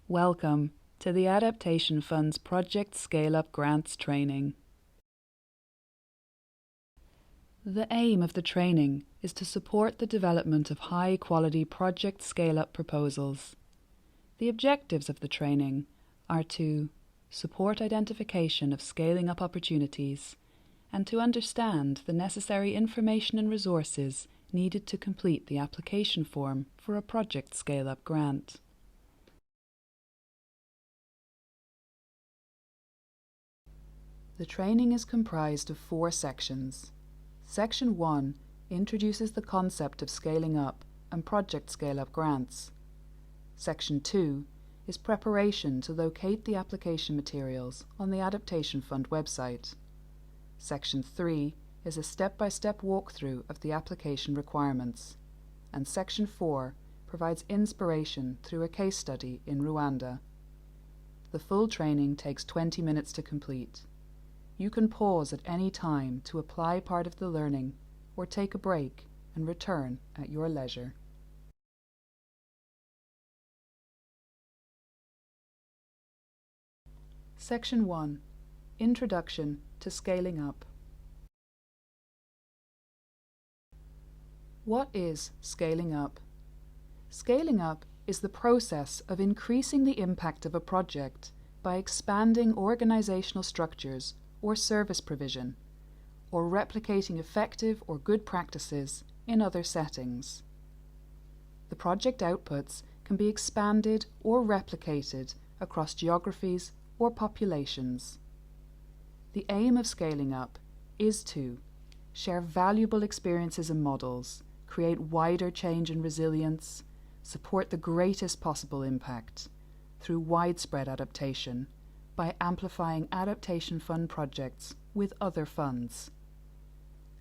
Welcome to the Adaptation Fund's Project Scale-Up Grants training. The aim of the training is to support the development of high-quality project scale-up proposals. The objectives of the training are to support identification of scaling up opportunities and to understand the necessary information and resources needed to complete the application form for a project scale-up grant. The training is comprised of 4 sections. Section 1 introduces the concept of scaling up and project scale-up grants. Section 2 is preparation to locate the application materials on the Adaptation Fund website. Section 3 is a step-by-step walkthrough of the application requirements. And Section 4 provides inspiration through a case study in Rwanda. The full training takes 20 minutes to complete. You can pause at any time to apply part of the learning or take a break and return at your leisure. Section 1. Introduction to Scaling Up. What is scaling up? Scaling up is the process of increasing the impact of a project by expanding organizational structures or service provision, or replicating effective or good practices in other settings. The project outputs can be expanded or replicated across geographies or populations. The aim of scaling up is to share valuable experiences and models, create wider change and resilience, support the greatest possible impact through widespread adaptation, by amplifying Adaptation Fund projects with other funds.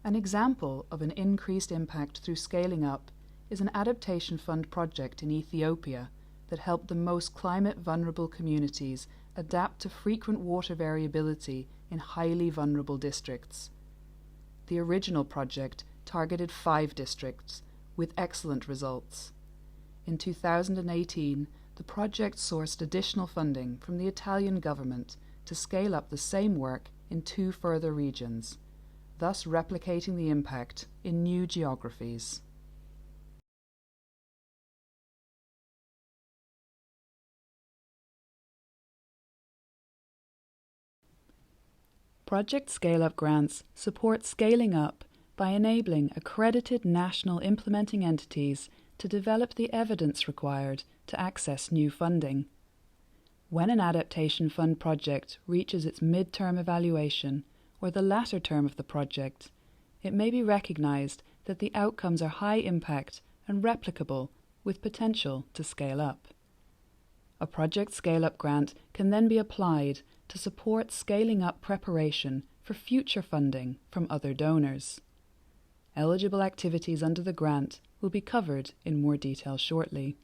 An example of an increased impact through scaling up is an Adaptation Fund project in Ethiopia that helped the most climate-vulnerable communities adapt to frequent water variability in highly vulnerable districts. The original project targeted 5 districts with excellent results. In 2018, the project sourced additional funding from the Italian government to scale up the same work in 2 further regions, thus replicating the impact in new geographies. Project Scale-Up grants support scaling up by enabling accredited national implementing entities to develop the evidence required to access new funding. When an Adaptation Fund project reaches its mid-term evaluation or the latter term of the project, it may be recognized that the outcomes are high impact and replicable with potential to scale up. A project scale-up grant can then be applied to support scaling up preparation for future funding from other donors. Eligible activities under the grant will be covered in more detail shortly.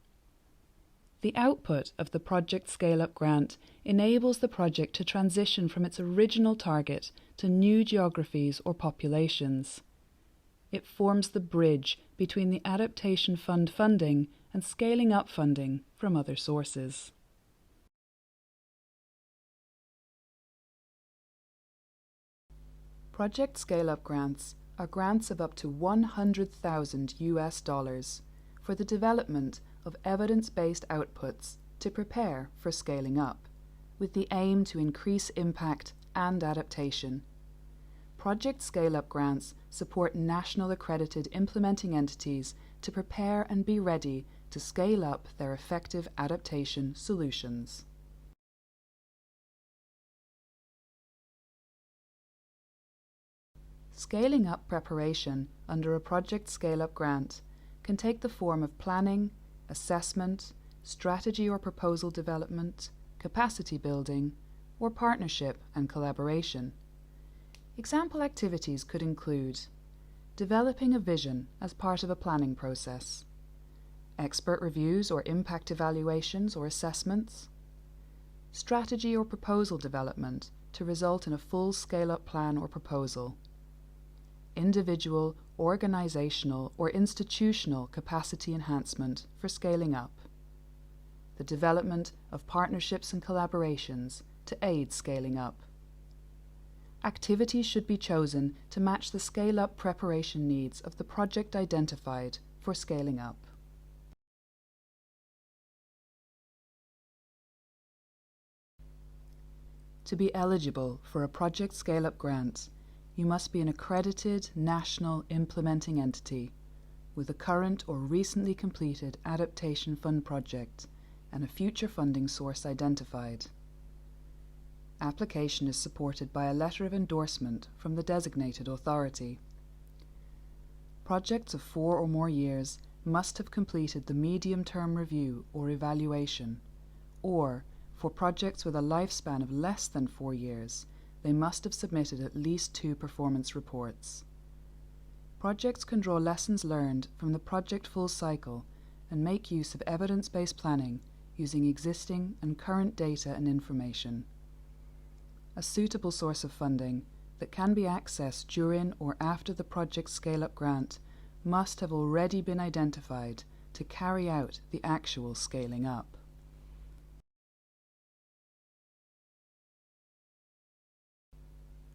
The output of the Project Scale-Up grant enables the project to transition from its original target to new geographies or populations. It forms the bridge between the Adaptation Fund funding and scaling up funding from other sources. Project Scale-Up grants are grants of up to $100,000 for the development of evidence-based outputs to prepare for scaling up, with the aim to increase impact and adaptation. Project Scale-Up grants support national accredited implementing entities to prepare and be ready to scale up their effective adaptation solutions. Scaling up preparation under a Project Scale-Up grant can take the form of planning, assessment, strategy or proposal development, capacity building, or partnership and collaboration. Example activities could include developing a vision as part of a planning process, expert reviews or impact evaluations or assessments, strategy or proposal development to result in a full scale-up plan or proposal, individual, organizational, or institutional capacity enhancement for scaling up. the development of partnerships and collaborations to aid scaling up. Activities should be chosen to match the scale-up preparation needs of the project identified for scaling up. To be eligible for a project scale-up grant, you must be an accredited national implementing entity with a current or recently completed Adaptation Fund project and a future funding source identified. Application is supported by a letter of endorsement from the designated authority. Projects of 4 or more years must have completed the medium-term review or evaluation, or for projects with a lifespan of less than 4 years, they must have submitted at least 2 performance reports. Projects can draw lessons learned from the project full cycle and make use of evidence-based planning using existing and current data and information. A suitable source of funding that can be accessed during or after the project scale-up grant must have already been identified to carry out the actual scaling up.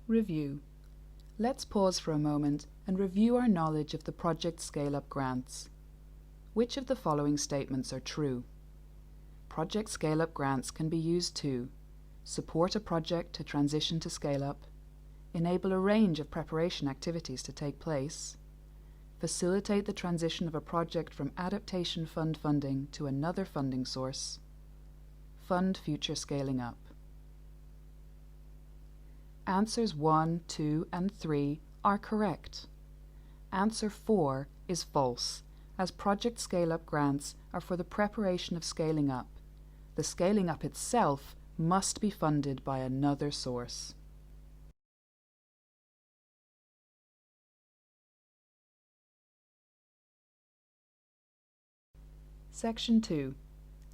Review. Let's pause for a moment and review our knowledge of the project scale-up grants. Which of the following statements are true? Project scale-up grants can be used to support a project to transition to scale-up, enable a range of preparation activities to take place, facilitate the transition of a project from Adaptation Fund funding to another funding source, fund future scaling up. Answers 1, 2, and 3 are correct. Answer 4 is false, as project scale-up grants are for the preparation of scaling up. The scaling up itself must be funded by another source. Section 2.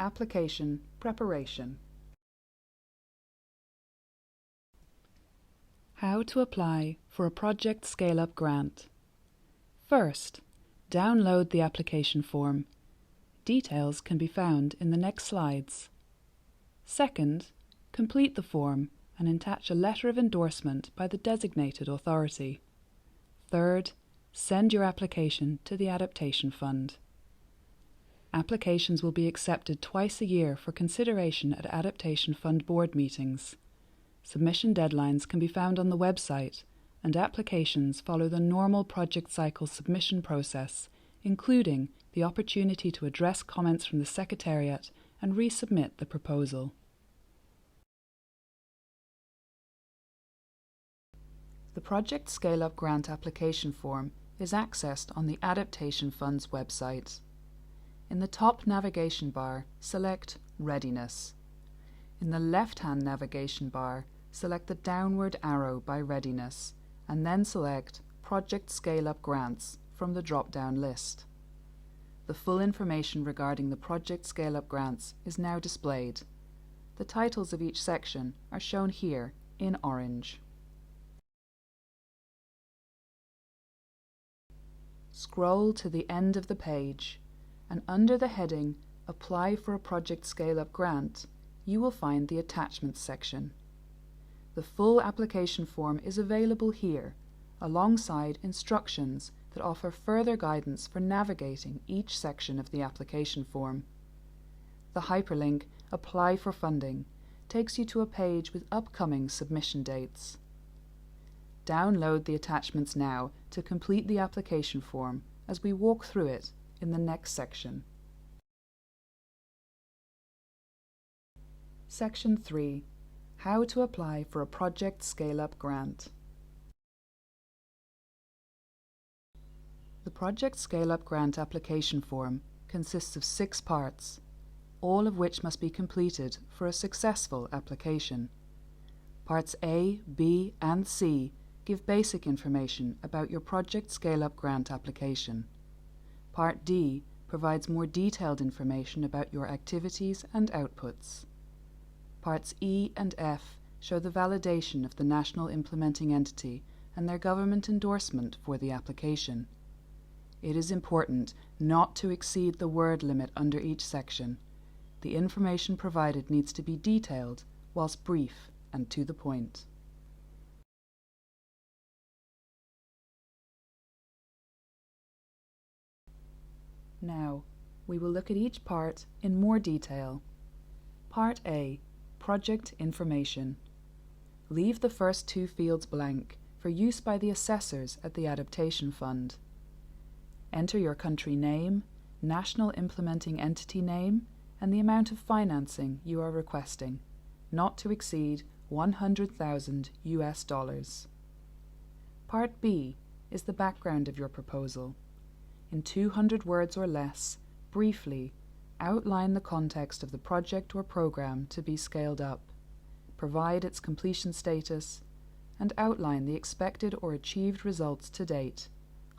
Application Preparation. How to apply for a project scale-up grant. First, download the application form. Details can be found in the next slides. Second, complete the form and attach a letter of endorsement by the designated authority. Third, send your application to the Adaptation Fund. Applications will be accepted twice a year for consideration at Adaptation Fund board meetings. Submission deadlines can be found on the website, and applications follow the normal project cycle submission process, including the opportunity to address comments from the Secretariat and resubmit the proposal. The Project Scale-Up Grant application form is accessed on the Adaptation Fund's website. In the top navigation bar, select Readiness. In the left-hand navigation bar, select the downward arrow by Readiness, and then select Project Scale-Up Grants from the drop-down list. The full information regarding the Project Scale-Up Grants is now displayed. The titles of each section are shown here in orange. Scroll to the end of the page, and under the heading Apply for a Project Scale-Up Grant, you will find the Attachments section. The full application form is available here, alongside instructions that offer further guidance for navigating each section of the application form. The hyperlink Apply for Funding takes you to a page with upcoming submission dates. Download the attachments now to complete the application form as we walk through it in the next section. Section 3. How to apply for a Project Scale-Up Grant. The Project Scale-Up Grant application form consists of 6 parts, all of which must be completed for a successful application. Parts A, B, and C give basic information about your Project Scale-Up Grant application. Part D provides more detailed information about your activities and outputs. Parts E and F show the validation of the National Implementing Entity and their government endorsement for the application. It is important not to exceed the word limit under each section. the information provided needs to be detailed whilst brief and to the point. Now, we will look at each part in more detail. Part A, Project Information. Leave the first two fields blank for use by the assessors at the Adaptation Fund. Enter your country name, national implementing entity name, and the amount of financing you are requesting, not to exceed $100,000 US. Part B is the background of your proposal. In 200 words or less, briefly, outline the context of the project or program to be scaled up, provide its completion status, and outline the expected or achieved results to date,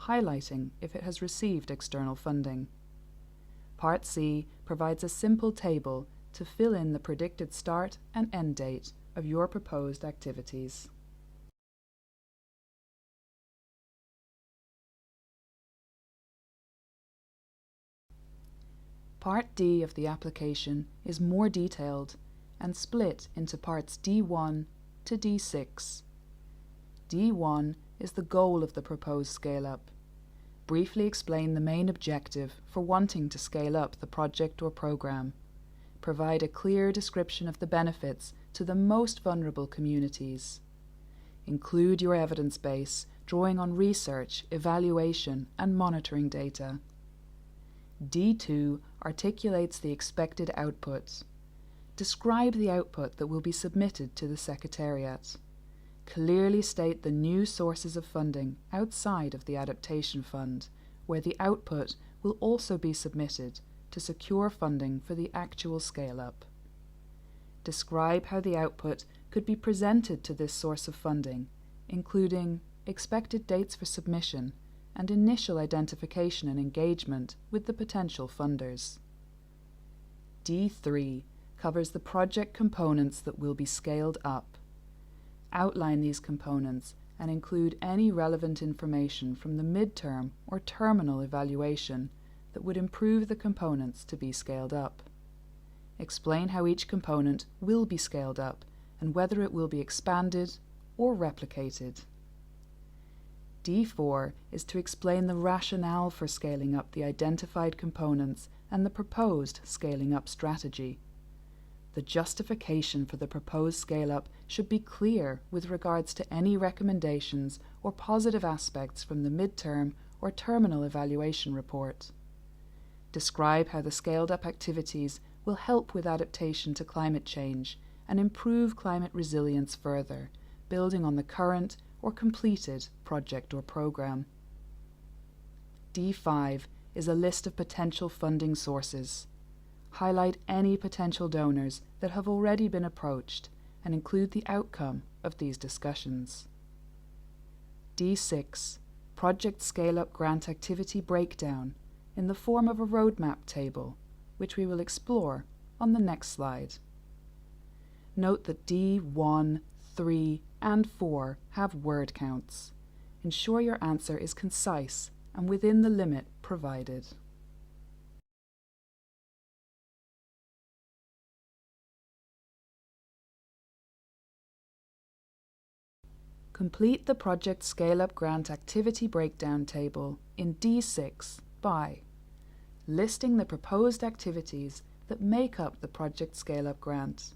highlighting if it has received external funding. Part C provides a simple table to fill in the predicted start and end date of your proposed activities. Part D of the application is more detailed and split into parts D1 to D6. D1 is the goal of the proposed scale-up. Briefly explain the main objective for wanting to scale up the project or program. Provide a clear description of the benefits to the most vulnerable communities. Include your evidence base, drawing on research, evaluation, and monitoring data. D2 articulates the expected output. Describe the output that will be submitted to the Secretariat. Clearly state the new sources of funding outside of the Adaptation Fund, where the output will also be submitted to secure funding for the actual scale-up. Describe how the output could be presented to this source of funding, including expected dates for submission and initial identification and engagement with the potential funders. D3 covers the project components that will be scaled up. Outline these components and include any relevant information from the midterm or terminal evaluation that would improve the components to be scaled up. Explain how each component will be scaled up and whether it will be expanded or replicated. D4 is to explain the rationale for scaling up the identified components and the proposed scaling up strategy. The justification for the proposed scale-up should be clear with regards to any recommendations or positive aspects from the midterm or terminal evaluation report. Describe how the scaled-up activities will help with adaptation to climate change and improve climate resilience further, building on the current or completed project or program. D5 is a list of potential funding sources. Highlight any potential donors that have already been approached and include the outcome of these discussions. D6, Project Scale-Up Grant Activity Breakdown in the form of a roadmap table, which we will explore on the next slide. Note that D1, 3, and 4 have word counts. Ensure your answer is concise and within the limit provided. Complete the Project Scale-Up Grant Activity Breakdown table in D6 by listing the proposed activities that make up the Project Scale-Up Grant.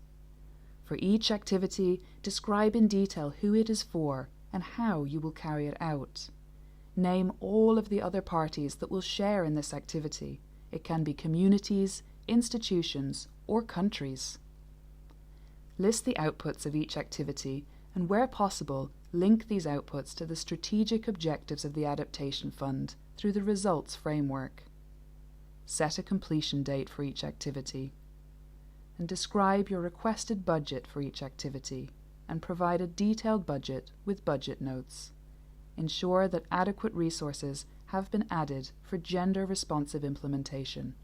For each activity, describe in detail who it is for and how you will carry it out. Name all of the other parties that will share in this activity. It can be communities, institutions, or countries. List the outputs of each activity and, where possible, link these outputs to the strategic objectives of the Adaptation Fund through the results framework. Set a completion date for each activity, and describe your requested budget for each activity and provide a detailed budget with budget notes. Ensure that adequate resources have been added for gender-responsive implementation.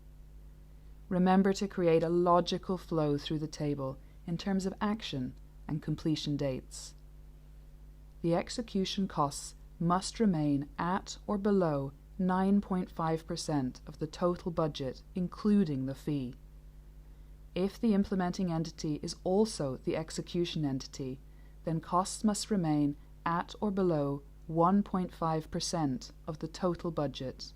Remember to create a logical flow through the table in terms of action and completion dates. The execution costs must remain at or below 9.5% of the total budget, including the fee. If the implementing entity is also the execution entity, then costs must remain at or below 1.5% of the total budget.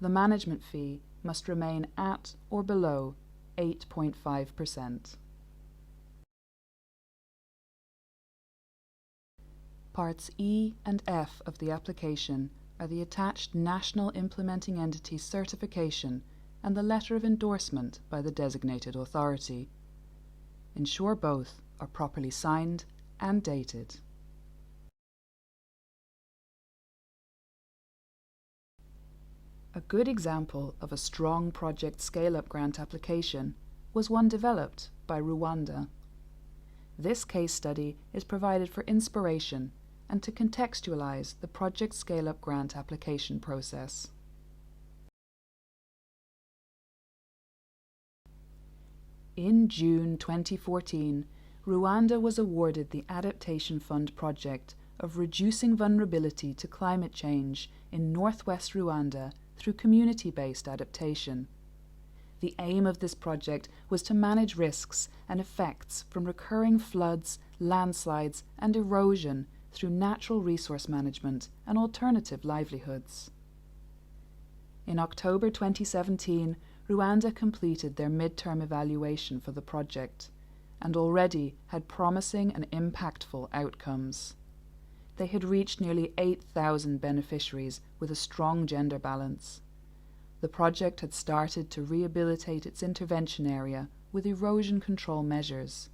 The management fee must remain at or below 8.5%. Parts E and F of the application are the attached National Implementing Entity certification and the letter of endorsement by the designated authority. Ensure both are properly signed and dated. A good example of a strong project scale-up grant application was one developed by Rwanda. This case study is provided for inspiration and to contextualize the project scale-up grant application process. In June 2014, Rwanda was awarded the Adaptation Fund project of reducing vulnerability to climate change in northwest Rwanda through community-based adaptation. The aim of this project was to manage risks and effects from recurring floods, landslides, and erosion through natural resource management and alternative livelihoods. In October 2017, Rwanda completed their mid-term evaluation for the project and already had promising and impactful outcomes. They had reached nearly 8,000 beneficiaries with a strong gender balance. The project had started to rehabilitate its intervention area with erosion control measures,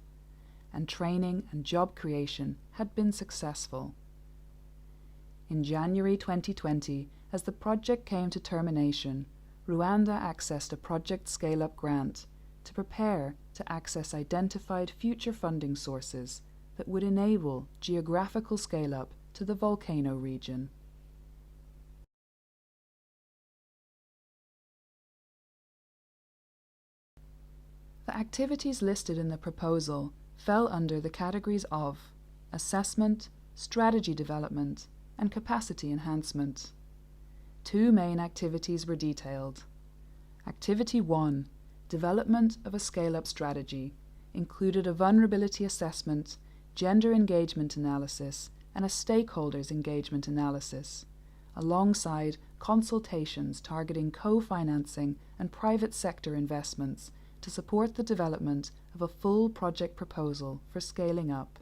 and training and job creation had been successful. In January 2020, as the project came to termination, Rwanda accessed a project scale-up grant to prepare to access identified future funding sources that would enable geographical scale-up to the volcano region. The activities listed in the proposal fell under the categories of assessment, strategy development, and capacity enhancement. Two main activities were detailed. Activity 1, development of a scale-up strategy, included a vulnerability assessment, gender engagement analysis, and a stakeholders engagement analysis, alongside consultations targeting co-financing and private sector investments to support the development of a full project proposal for scaling up.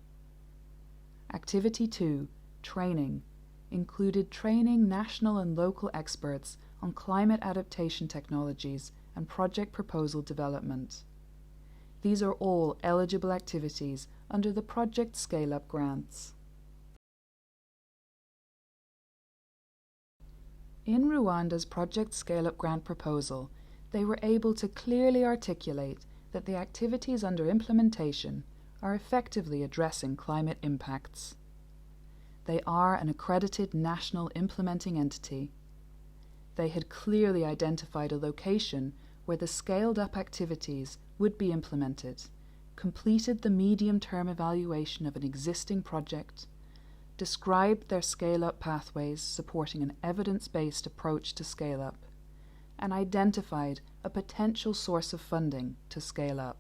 Activity 2, training, included training national and local experts on climate adaptation technologies and project proposal development. These are all eligible activities under the Project Scale-Up grants. In Rwanda's Project Scale-Up grant proposal, they were able to clearly articulate that the activities under implementation are effectively addressing climate impacts. They are an accredited national implementing entity. They had clearly identified a location where the scaled-up activities would be implemented, completed the medium-term evaluation of an existing project, described their scale-up pathways supporting an evidence-based approach to scale-up, and identified a potential source of funding to scale up.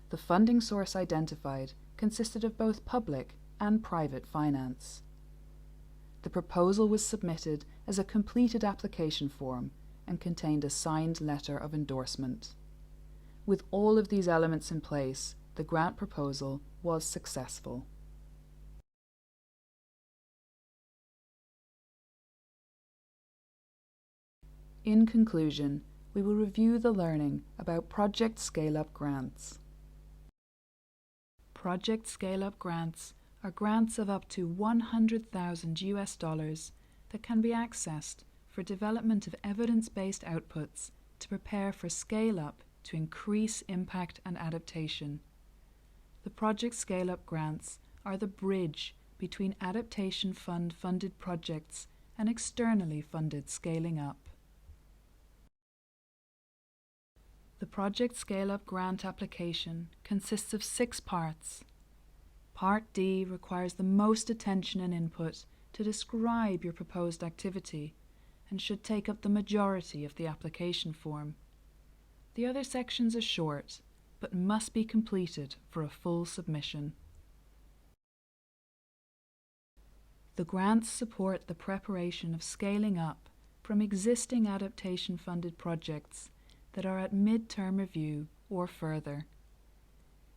The funding source identified consisted of both public and private finance. The proposal was submitted as a completed application form and contained a signed letter of endorsement. With all of these elements in place, the grant proposal was successful. In conclusion, we will review the learning about Project Scale-Up grants. Project Scale-Up grants are grants of up to $100,000 that can be accessed for development of evidence-based outputs to prepare for scale-up to increase impact and adaptation. The Project Scale-Up grants are the bridge between Adaptation Fund funded projects and externally funded scaling up. The Project Scale-Up grant application consists of 6 parts. Part D requires the most attention and input to describe your proposed activity and should take up the majority of the application form. The other sections are short, but must be completed for a full submission. The grants support the preparation of scaling up from existing adaptation-funded projects that are at mid-term review or further.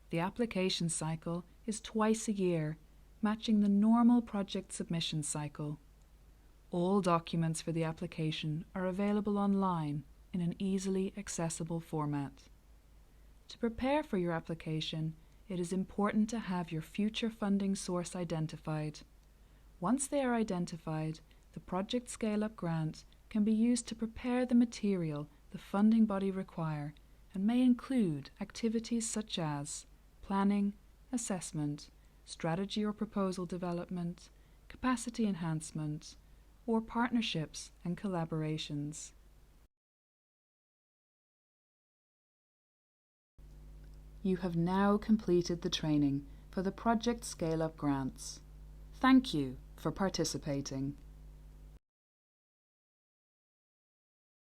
The application cycle is twice a year, matching the normal project submission cycle. All documents for the application are available online in an easily accessible format. To prepare for your application, it is important to have your future funding source identified. Once they are identified, the Project Scale-Up grant can be used to prepare the material the funding body require and may include activities such as planning, assessment, strategy or proposal development, capacity enhancement, or partnerships and collaborations. You have now completed the training for the Project Scale-Up grants. Thank you for participating.